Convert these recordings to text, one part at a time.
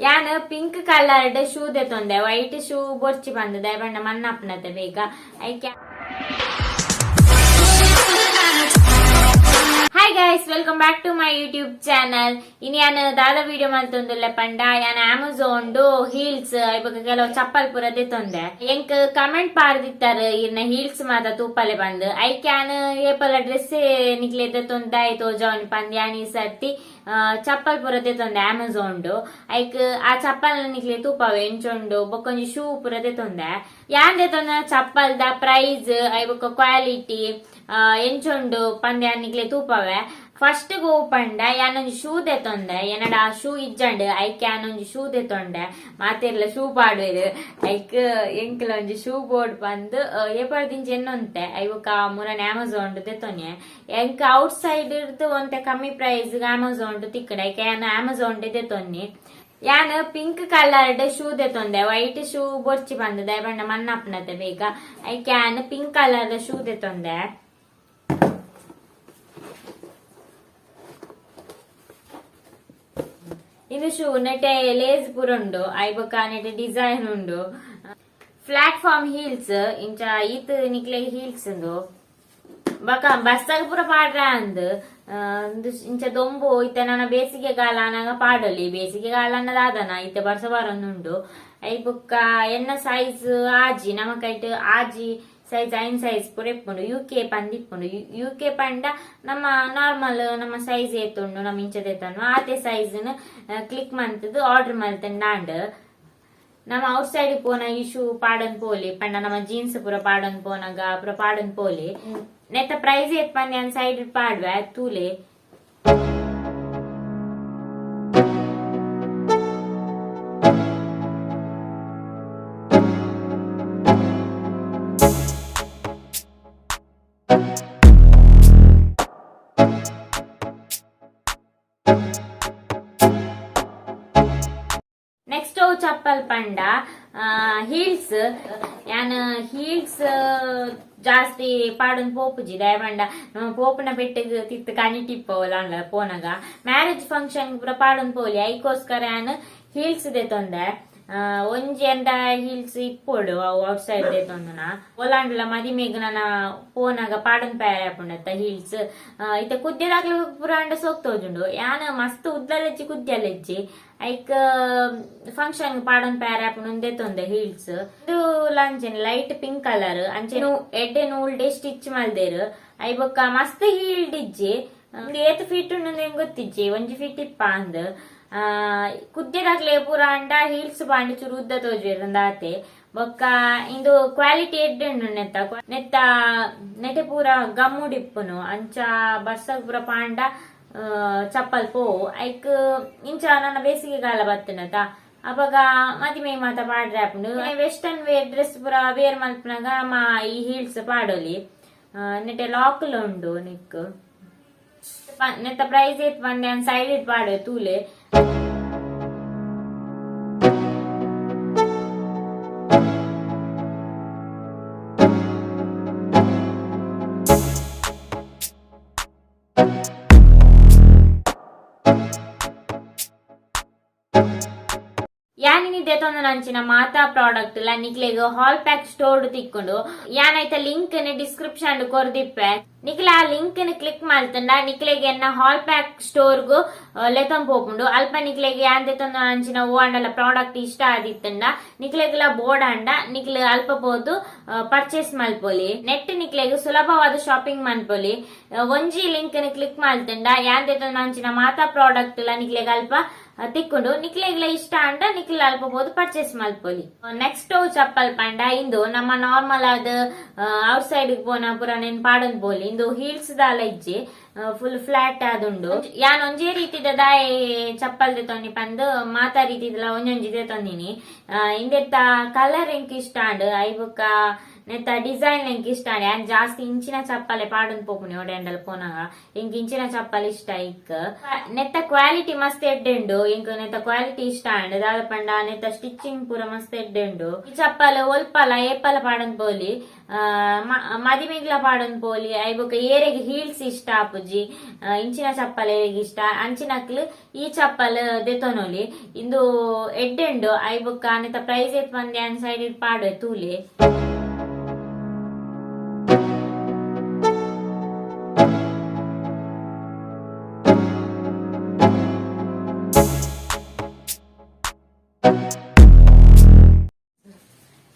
ಯಾನ್ pink coloured shoe ದೆತೊಂದೆ white shoe ಬೊರ್ಚಿ ಬಂದದ ಬಣ್ಣ ಮಣ್ಣಪ್ಪನತೆ ಬೇಗ ಐಕೆ. Hi guys, welcome back to my YouTube channel. ಇನ್ನು ಯಾನ್ ದಾದ ವಿಡಿಯೋ ಮಲ್ತೊಂದುಲ್ಲೆ ಪಂಡ ಯಾನ್ ಅಮೆಝಾನ್ ಹೀಲ್ಸ್ ಇವಾಗ ಕೆಲವು ಚಪ್ಪಲ್ ಪೂರ ದೆತೊಂದೆ. ಎಂಕ್ ಕಮೆಂಟ್ ಪಾರ್ದಿತ್ತಾರ ಇರ್ನ ಹೀಲ್ಸ್ ಮಾತ ತೂಪಲೆ ಬಂದ್ ಐಕ್ ಯಾನ್ ಏಪಲ ಡ್ರೆಸ್ ನಿಕ್ಲೆ ದೆತೊಂದೆ ಆಯ್ತು ಜವನಿ ಪಂದ್ ಯಾನ್ ಈ ಸರ್ತಿ ಚಪ್ಪಲ್ ಪೂರ ದೆತೊಂದೆ ಅಮೆಝಾನ್ ಐಕ್ ಆ ಚಪ್ಪಲ್ ನಿಕ್ಲೆ ತೂಪವೆ ಎಂಚೊಂಡು ಬೊಕ್ಕೊಂಜಿ ಶೂ ಪೂರ ದೆತೊಂದೆ. ಯಾನ್ ದೆತೊಂದ ಚಪ್ಪಲ್ದ ಪ್ರೈಸ್ ಐಬೊಕ್ಕ ಕ್ವಾಲಿಟಿ ಎಂಚೊಂಡು ಪಂದ್ಯ ನಿಕ್ಲೆ ತೂಪವೆ. ಫಸ್ಟ್ ಗೋ ಪಂಡ ಯಾನೊಂಜಿ ಶೂ ದೆತೊಂದೆ ಏನಡ ಆ ಶೂ ಇಜ್ಜಂಡ್ ಐಕ್ ಯಾನೊಂಜಿ ಶೂ ದೆತೊಂಡೆ ಮಾತೆರ್ಲ ಶೂ ಪಾಡ್ವೆರ್ ಐಕ್ ಎಂಕ್ಲ ಒಂಜಿ ಶೂ ಬೋರ್ಡ್ ಬಂದ್ ಏಪರ್ದಿಂಚ ಎನ್ನೊಂತೆ ಐವಕ್ಕ ಮುರನ್ ಅಮೆಝಾನ್ ದೆತೊನೆ. ಎಂಕ್ ಔಟ್ ಸೈಡ್ ಇರ್ದು ಒಂತೆ ಕಮ್ಮಿ ಪ್ರೈಸ್ ಅಮೆಝಾನ್ ತಿಕ್ಕಡ ಐಕ್ ಯಾನ್ ಅಮೆಝಾನ್ ದೆತೊನ್ನಿ. ಯಾನ್ ಪಿಂಕ್ ಕಲರ್ಡ್ ಶೂ ದೆತೊಂದೆ ವೈಟ್ ಶೂ ಬೊರ್ಚಿ ಬಂದದ ಬಣ್ಣ ಮಣ್ಣಪ್ಪನತೆ ಬೇಗ ಐಕ್ ಯಾನ್ ಪಿಂಕ್ ಕಲರ್ಡ್ ಶೂ ದೆತೊಂದೆ. ಇದು ಶೂ ನೆಟೆ ಲೇಸ್ ಪೂರ ಉಂಡು ಐಬೊಕ್ಕ ನೆಟೆ ಡಿಸೈನ್ ಉಂಡು. ಪ್ಲಾಟ್ಫಾರ್ಮ್ ಹೀಲ್ಸ್ ಇಂಚ ಈತ್ ನಿಕ್ಲೆ ಹೀಲ್ಸ್ ಬಕ ಬಸ್ಸಾಗ ಪೂರ ಪಾಡ್ರ ಅಂದ್ ಇಂಚ ದೊಂಬು ಇತ್ತೆ ನನ್ನ ಬೇಸಿಗೆ ಕಾಲ ಅನಾಗ ಪಾಡಲಿ ಬೇಸಿಗೆ ಕಾಲ ಅನ್ನದಾದನ ಇತ್ತೆ ಬರ್ಸ ಬರೋನುಂಡು. ಐಬೊಕ್ಕ ಎನ್ನ ಸೈಜ್ ಆಜಿ ನಮಕೈಟ್ ಆಜಿ ಸೈಜ್ ಐನ್ ಸೈಜ್ ಪೂರ ಇಪ್ಪುಂಡು ಯುಕೆ ಪಂದ್ ಇಪ್ಪುಂಡು. ಯುಕೆ ಪಂಡ ನಮ್ಮ ನಾರ್ಮಲ್ ನಮ್ಮ ಸೈಜ್ ಏತುಂಡು ನಮ್ಮ ಇಂಚದೆತನು ಆತೆ ಸೈಜ್ ಕ್ಲಿಕ್ ಮಂತದ್ದು ಆರ್ಡರ್ ಮಲ್ತಂಡ್. ನಮ್ಮ ಔಟ್ ಸೈಡ್ ಪೋನ ಈ ಶೂ ಪಾಡನ್ ಪೋಲಿ ಪಂಡ ನಮ್ಮ ಜೀನ್ಸ್ ಪೂರ ಪಾಡನ್ ಪೋನಾಗ ಪೂರ ಪಾಡನ್ ಪೋಲಿ ನೆತ್ತ ಪ್ರೈಸ್ ಏತ್ ಪಂದ್ ಯಾನ್ ಸೈಡ್ ಪಾಡ್ವೆ ತೂಲೆ. ನೆಕ್ಸ್ಟ್ ಚಪ್ಪಲ್ ಪಂಡ ಹೀಲ್ಸ್ ಯಾನ್ ಹೀಲ್ಸ್ ಜಾಸ್ತಿ ಪಾಡನ್ ಪೋಪುಜಿ ದಯಪಂಡ ಪೋಪುನ ಪೆಟ್ಟಿಗೆ ತಿತ್ತು ಕಣಿ ಟಿಪ್ಪವಲ್ಲ ಪೋನಾಗ ಮ್ಯಾರೇಜ್ ಫಂಕ್ಷನ್ ಪೂರ ಪಾಡನ್ ಪೋಲಿ ಐಕೋಸ್ಕರ ಯಾನ್ ಹೀಲ್ಸ್ ದೆತೊಂದೆ. ಒಂಜಿ ಎಂದ ಹೀಲ್ಸ್ ಇಪ್ಪೋಡು ಅವು ಔಟ್ ಸೈಡ್ ದೆತೊಂದುನ ಒಲಾಂಡ್ಲ ಮದಿಮೆಗ್ ನನ್ನ ಪೋನಾಗ ಪಾಡನ್ ಪ್ಯಾರಪುಂಡತ್ತ ಹೀಲ್ಸ್ ಇತ್ತ ಕುದ್ಯದಾಗ್ಲ ಪೂರ ಅಂಡ ಸೋಕ್ತೋಜುಂಡು ಯಾನ್ ಮಸ್ತ್ ಉದ್ದಲೆಜ್ಜಿ ಕುದ್ಯಲೆಜ್ಜಿ ಐಕ್ ಫಂಕ್ಷನ್ ಪಾಡನ್ ಪ್ಯಾರಪುಂಡು ದೆತೊಂದೆ ಹೀಲ್ಸ್. ಇದು ಲಂಚನ್ ಲೈಟ್ ಪಿಂಕ್ ಕಲರ್ ಅಂಚೆ ಎಡ್ಡೆ ನೂಲ್ಡೆ ಸ್ಟಿಚ್ ಮಲ್ದೇರು ಐಬೊಕ್ಕ ಮಸ್ತ್ ಹೀಲ್ ಡಿಜ್ಜಿ ಏತ್ ಫೀಟ್ ಉಂಡು ಗೊತ್ತಿಜ್ಜಿ ಒಂಜಿ ಫೀಟ್ ಇಪ್ಪ ಅಂದ್ ಕುದ್ಯದಾಗ್ಲೆ ಪೂರ ಅಂಡ ಹೀಲ್ಸ್ ಬಾಂಡ್ ಚೂರು ಉದ್ದ ತೋಜುಂದಾತೆ ಬೊಕ್ಕ ಇಂದು ಕ್ವಾಲಿಟಿ ಎಡ್ಡೆಂಡು ನೆತ್ತ ನೆಟೆ ಪೂರ ಗಮ್ಮುಡಿಪ್ಪುನು ಅಂಚ ಬರ್ಸಗ್ ಪೂರ ಪಾಂಡ ಚಪ್ಪಲ್ ಪೋ ಐಕ್ ಇಂಚ ನನ್ನ ಬೇಸಿಗೆ ಕಾಲ ಬತ್ತನತ ಅವಾಗ ಮದಿಮೆ ಮಾತ ಪಾಡ್ರೆ ಆಪುಂಡು ವೆಸ್ಟರ್ನ್ ವೇರ್ ಡ್ರೆಸ್ ಪೂರ ವೇರ್ ಮಲ್ಪನಾಗ ಈ ಹೀಲ್ಸ್ ಪಾಡೋಲಿ ನೆಟೆ ಲಾಕ್ಲ್ ಉಂಡು ನಿಕ್ ನೆತ್ತ ಪ್ರೈಸ್ ಏತ್ ಬಂದೆ ಸೈಡ್ ಇಟ್ ಪಾಡು ತೂಲೆ. ಯಾನಿನಿ ದೆತೊಂದು ನಂಚಿನ ಮಾತಾ ಪ್ರಾಡಕ್ಟ್ ಲ ನಿಕ್ಲೆಗ್ ಹಾಲ್ ಪ್ಯಾಕ್ ಸ್ಟೋರ್ ತಿಕ್ಕೊಂಡು ಯಾನೈತ ಲಿಂಕ್ ಡಿಸ್ಕ್ರಿಪ್ಷನ್ ಕೊರ್ದಿಪ್ಪೆ ನಿಕ್ಲ ಆ ಲಿಂಕ್ ಕ್ಲಿಕ್ ಮಾಡ್ತಂಡ ನಿಕ್ಲೆಗೆ ಎನ್ನ ಹಾಲ್ ಪ್ಯಾಕ್ ಸ್ಟೋರ್ ಗು ಲೆತೊಂದು ಪೋಪುಂಡು ಅಲ್ಪ ನಿಕ್ಲೆಗೆ ಯಾನ್ ದೆತೊಂದು ನಂಚಿನ ಓ ಅಂಡಲ ಪ್ರಾಡಕ್ಟ್ ಇಷ್ಟ ಆದಿತ್ತಂಡ ನಿಕ್ಲೆಗ್ಲ ಬೋರ್ಡ್ ಅಂಡ ನಿಕ್ಲೆ ಅಲ್ಪ ಪೋದು ಪರ್ಚೇಸ್ ಮಲ್ಪೊಲಿ ನೆಟ್ ನಿಕ್ಲೆಗ್ ಸುಲಭವಾದ ಶಾಪಿಂಗ್ ಮನ್ಪೊಲಿ. ಒಂಜಿ ಲಿಂಕ್ ಕ್ಲಿಕ್ ಮಾಡ್ತಂಡ ಯಾನ್ ದೆತೊಂದು ನಂಚಿನ ಮಾತಾ ಪ್ರಾಡಕ್ಟ್ ಲ ನಿಕ್ಲೆಗ್ ಅಲ್ಪ ತಿಕ್ಕೊಂಡು ನಿಕ್ಲೆಗ್ಲ ಇಷ್ಟ ಅಂಡ ನಿಕ್ಲೆ ಅಲ್ಪ ಬೋದು ಪರ್ಚೇಸ್ ಮಲ್ಪೊಲಿ. ನೆಕ್ಸ್ಟ್ ಚಪ್ಪಲ್ ಪಂಡ ಇಂದು ನಮ್ಮ ನಾರ್ಮಲ್ ಆದ ಔಟ್ ಸೈಡ್ ಪೋನ ಪೂರ ನೆನ್ ಪಾಡನ್ ಪೋಲಿ ಇಂದು ಹೀಲ್ಸ್ ದಾಲ ಇಜ್ಜಿ ಫುಲ್ ಫ್ಲಾಟ್ ಆದುಂಡು ಯಾನ್ ಒಂಜೇ ರೀತಿದ ದಾಯೆ ಚಪ್ಪಲ್ ದೆತೊಂದಿ ಪಂದ್ ಮಾತಾ ರೀತಿದಲ ಒಂಜೊಂಜಿ ದೆತೊಂದಿನಿ ಇಂದೆತ್ತ ಕಲರ್ ಎಂಕ್ ಇಷ್ಟ ಅಂಡ್ ಐಬೊಕ್ಕ ನೆತ್ತ ಡಿಸೈನ್ ಎಂಕ್ ಇಷ್ಟ ಜಾಸ್ತಿ ಇಂಚಿನ ಚಪ್ಪಲೆ ಪಾಡನ್ ಪೋಪುನಿ ಒಡೆಂಡಲ್ ಪೋನಾಗ ಇಂಕ್ ಇಂಚಿನ ಚಪ್ಪಲ್ ಇಷ್ಟ ಇಕ್ ನೆತ್ತ ಕ್ವಾಲಿಟಿ ಮಸ್ತ್ ಎಡ್ಡೆಂಡು ಇಂಕ್ ನೆತ್ತ ಕ್ವಾಲಿಟಿ ಇಷ್ಟ ಅಂಡ್ ದಾದ ಪಂಡ ನೆತ್ತ ಸ್ಟಿಚಿಂಗ್ ಪೂರ ಮಸ್ತ್ ಎಡ್ಡೆಂಡು ಈ ಚಪ್ಪಲ್ ಒಲ್ಪಲ ಏಪಲ ಪಾಡನ್ ಪೋಲಿ ಮದಿಮಿಗ್ಲ ಪಾಡನ್ ಪೋಲಿ ಐಬೊಕ ಏರೆಗೆ ಹೀಲ್ಸ್ ಇಷ್ಟ ಆಪುಜಿ ಇಂಚಿನ ಚಪ್ಪಲ್ ಏರೆಗೆ ಇಷ್ಟ ಅಂಚಿನಕ್ಲು ಈ ಚಪ್ಪಲ್ ದೆತೊನೊಲಿ ಇಂದು ಎಡ್ಡೆಂಡು ಐಬೊಕ ನೆತ್ತ ಪ್ರೈಸ್ ಏತ್ ಬಂದೆ ಅನ್ ಸೈಡ್ ಪಾಡು ತೂಲೆ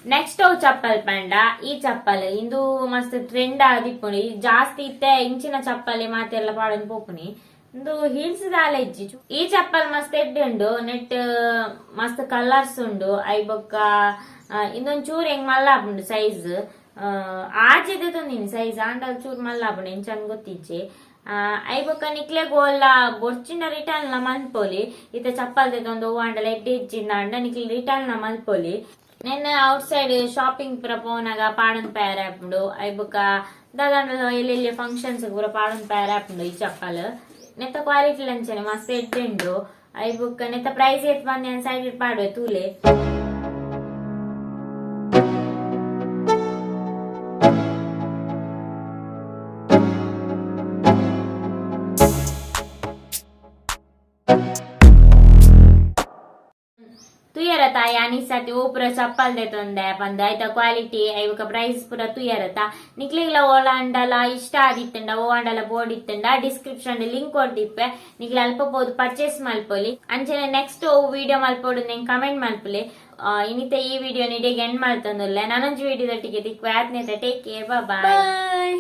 ನೆಕ್ಸ್ಟ್ ಚಪ್ಪಲ್ ಪಂಡ ಈ ಚಪ್ಪಲ್ ಇಂದು ಮಸ್ತ್ ಟ್ರೆಂಡ್ ಆದಿಪ್ಪುನಿ ಜಾಸ್ತಿ ಇತ್ತೆ ಇಂಚಿನ ಚಪ್ಪಲಿ ಮಾತೆಲ್ಲ ಪಾಡನ್ ಪೋಪುನಿ ಇಂದು ಹೀಲ್ಸ್ ದಾಲ ಇಜ್ಜಿ ಈ ಚಪ್ಪಲ್ ಮಸ್ತ್ ಎಡ್ಡುಂಡು ನೆಟ್ ಮಸ್ತ್ ಕಲರ್ಸ್ ಉಂಡು ಐಬೊಕ್ಕ ಇಂದೊಂದ್ ಚೂರ್ ಹೆಂಗ್ ಮಲ್ಲಾಪುಂಡು ಸೈಜ್ ಆಜೆದೆ ತಂದಿನಿ ಸೈಜ್ ಆಂಡಲ್ ಚೂರ್ ಮಲ್ಲಾಪುಂಡು ಇಂಚನ್ ಗೊತ್ತಿಜ್ಜಿ ಐಬೊಕ್ಕ ನಿಕ್ಲೆ ಗೋಲ್ಲ ಬೊರ್ಚಿನ ರಿಟರ್ನ್ ನ ಮಲ್ಪೊಲಿ ಇತ್ತ ಚಪ್ಪಲ್ ತೆತೊಂದು ಆಂಡಲ ಎಡ್ಡೆ ಇಜ್ಜಿಂದ ಅಂಡ ನಿಕ್ಲೆ ರಿಟರ್ನ್ ನ ಮಲ್ಪೊಲಿ ನೆನ್ನ ಔಟ್ ಸೈಡ್ ಶಾಪಿಂಗ್ ಪೂರ ಪೋನಾಗ ಪಾಡನ್ ಪ್ಯಾರ್ ಆಪುಂಡು ಐಬೊಕ್ಕ ದಾದಂಡ ಎಲ್ಲೆಲ್ಲಿ ಫಂಕ್ಷನ್ಸ್ ಪೂರ ಪಾಡನ್ ಪ್ಯಾರ್ ಆಪುಂಡು ಈ ಚಪ್ಪಲ್ ನೆತ್ತ ಕ್ವಾಲಿಟಿ ಲಂಚನೆ ಮಸ್ತ್ ಎಡ್ಡೆಂಡು ಐಬೊಕ್ಕ ನೆತ್ತ ಪ್ರೈಸ್ ಏತ್ ಬಂದೆ ಸೈಡ್ ಪಾಡುವೆ ತೂಲೆ तुयरता यानीसाठी ओपरा चप्पल देतोंदे पंद आयता क्वालिटी ಐವಕ ಪ್ರೈಸ್ ಪುರ ತುಯರತ ನಿಕ್ಲಿಗ್ಲ ಓಲಾಂಡಲ ಇಷ್ಟ ಆದಿತ್ತಂಡ ಓಂಡಲ ಬೋರ್ಡ್ ಇತ್ತಂಡ ಡಿಸ್ಕ್ರಿಪ್ಷನ್ ಲಿಂಕ್ ಕೊಡ್ದಿಪ್ಪೆ ನಿಕ್ಲ ಅಲ್ಪ ಬೋದು ಪರ್ಚೇಸ್ ಮಲ್ಪೊಲಿ ಅಂಚನೆ ನೆಕ್ಸ್ಟ್ ವಿಡಿಯೋ ಮಲ್ಪೊಡು ನೆಂಗ್ ಕಮೆಂಟ್ ಮಲ್ಪೊಲಿ ಇನ್ನಿತ ಈ ವಿಡಿಯೋ ನಿಡೆಗೆ ಎಂಡ್ ಮಾಡ್ತಂದುಲ್ಲೆ ನಾನೊಂಜಿ ವಿಡಿಯೋದೊಟ್ಟಿಗೆ ತಿಕ್ಕು ಆತ್ನೇತ ಟೇಕ್ ಕೇರ್ ಬಾಯ್.